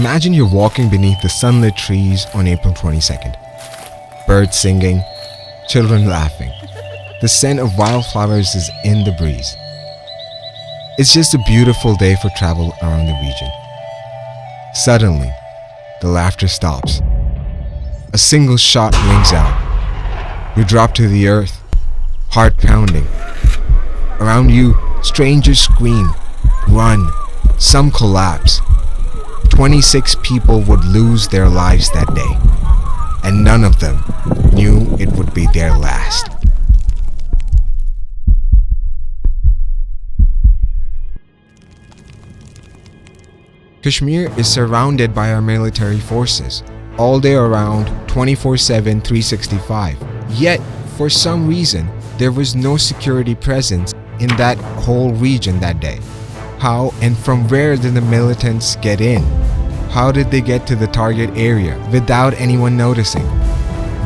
Imagine you're walking beneath the sunlit trees on April 22nd. Birds singing, children laughing. The scent of wildflowers is in the breeze. It's just a beautiful day for travel around the region. Suddenly, the laughter stops. A single shot rings out. You drop to the earth, heart pounding. Around you, strangers scream, run, some collapse. 26 people would lose their lives that day, and none of them knew it would be their last. Kashmir is surrounded by our military forces, all day around, 24/7, 365. Yet, for some reason, there was no security presence in that whole region that day. How and from where did the militants get in? How did they get to the target area without anyone noticing?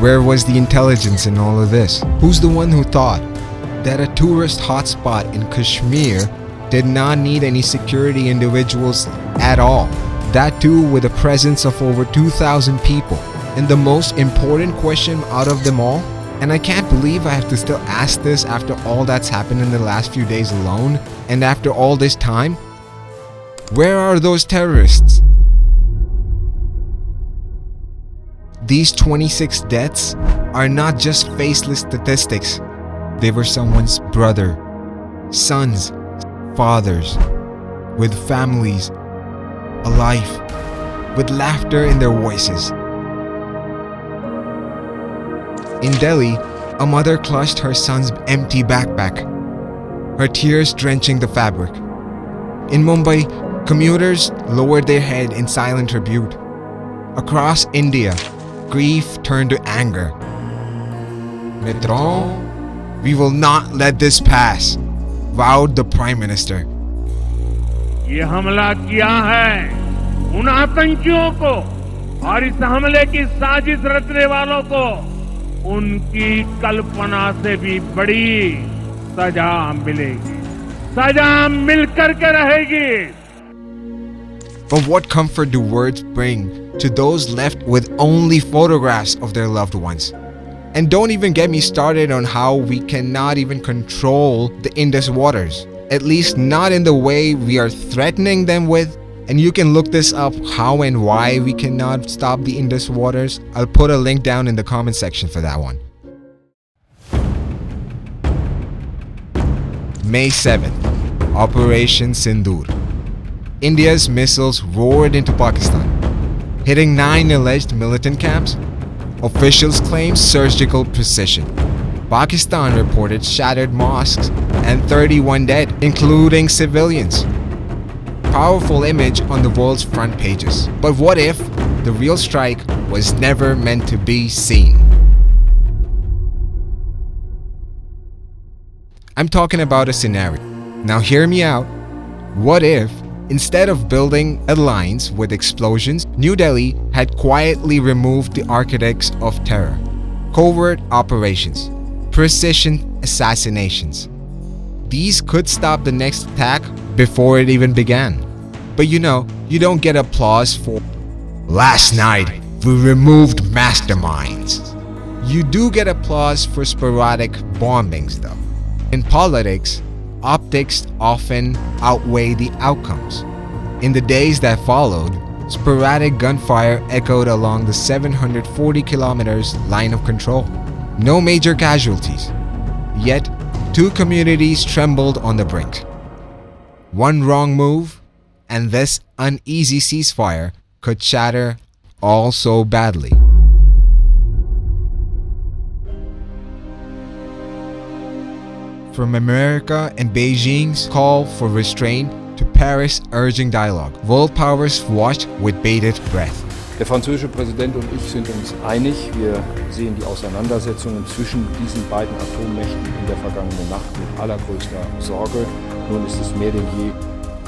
Where was the intelligence in all of this? Who's the one who thought that a tourist hotspot in Kashmir did not need any security individuals at all? That too with a presence of over 2,000 people. And the most important question out of them all, and I can't believe I have to still ask this after all that's happened in the last few days alone, and after all this time, where are those terrorists? These 26 deaths are not just faceless statistics. They were someone's brother, sons, fathers, with families, a life, with laughter in their voices. In Delhi, a mother clutched her son's empty backpack, her tears drenching the fabric. In Mumbai, commuters lowered their head in silent tribute. Across India, grief turned to anger. Mitron, we will not let this pass, vowed the Prime Minister. ये हमला किया है उन आतंकियों को और इस हमले की साजिश रचने वालों को उनकी कल्पना से भी बड़ी सजा मिलेगी, सजा मिलकर के रहेगी. But what comfort do words bring to those left with only photographs of their loved ones? And don't even get me started on how we cannot even control the Indus waters, at least not in the way we are threatening them with. And you can look this up, how and why we cannot stop the Indus waters. I'll put a link down in the comment section for that one. May 7th, Operation Sindoor. India's missiles roared into Pakistan, hitting 9 alleged militant camps. Officials claim surgical precision. Pakistan reported shattered mosques and 31 dead, including civilians. Powerful image on the world's front pages. But what if the real strike was never meant to be seen? I'm talking about a scenario. Now hear me out. What if, instead of building a lines with explosions, New Delhi had quietly removed the architects of terror? Covert operations, precision assassinations. These could stop the next attack before it even began. But you know, you don't get applause for "last night we removed masterminds." You do get applause for sporadic bombings though. In politics, optics often outweigh the outcomes. In the days that followed, sporadic gunfire echoed along the 740 kilometers line of control. No major casualties. Yet, 2 communities trembled on the brink. One wrong move, and this uneasy ceasefire could shatter all so badly. From America and Beijing's call for restraint to Paris urging dialogue, world powers watched with bated breath. Der französische Präsident und ich sind uns einig. Wir sehen die Auseinandersetzungen zwischen diesen beiden Atommächten in der vergangenen Nacht mit allergrößter Sorge. Nun ist es mehr denn je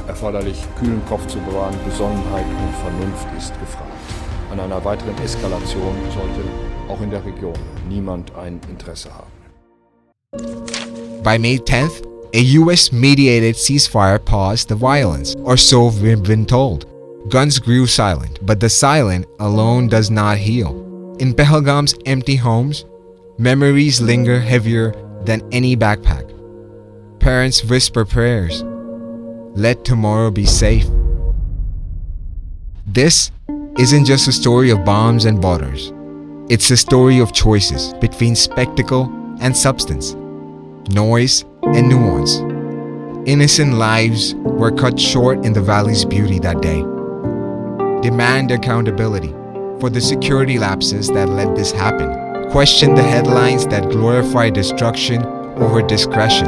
erforderlich, kühlen Kopf zu bewahren. Besonnenheit und Vernunft ist gefragt. An einer weiteren Eskalation sollte auch in der Region niemand ein Interesse haben. By May 10th, a US-mediated ceasefire paused the violence, or so we've been told. Guns grew silent, but the silent alone does not heal. In Pahalgam's empty homes, memories linger heavier than any backpack. Parents whisper prayers. Let tomorrow be safe. This isn't just a story of bombs and borders. It's a story of choices between spectacle and substance, noise and nuance. Innocent lives were cut short in the valley's beauty that day. Demand accountability for the security lapses that let this happen. Question the headlines that glorify destruction over discretion.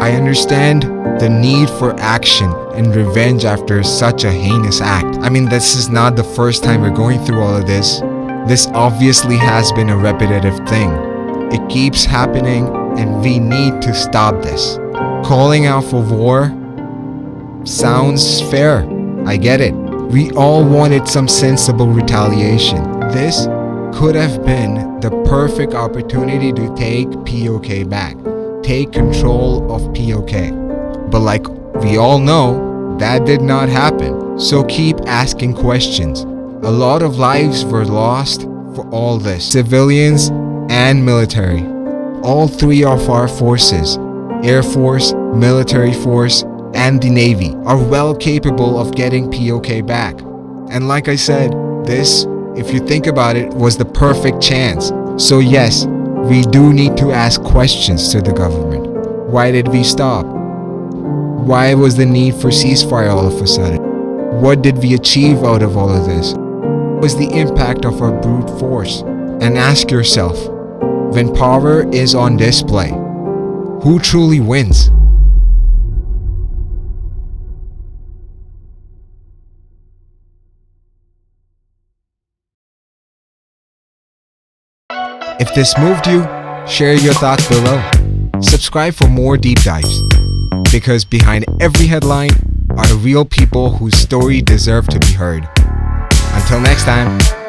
I understand the need for action and revenge after such a heinous act. I mean, this is not the first time we're going through all of this. This obviously has been a repetitive thing. It keeps happening and we need to stop this. Calling out for war sounds fair. I get it. We all wanted some sensible retaliation. This could have been the perfect opportunity to take POK back. Take control of POK. But like we all know, that did not happen. So keep asking questions. A lot of lives were lost for all this. Civilians and military. All three of our forces, Air Force, military force, and the Navy, are well capable of getting POK back. And like I said, this, if you think about it, was the perfect chance. So yes, we do need to ask questions to the government. Why did we stop? Why was the need for ceasefire all of a sudden? What did we achieve out of all of this? What was the impact of our brute force? And ask yourself, when power is on display, who truly wins? If this moved you, share your thoughts below. Subscribe for more deep dives, because behind every headline are real people whose story deserve to be heard. Until next time.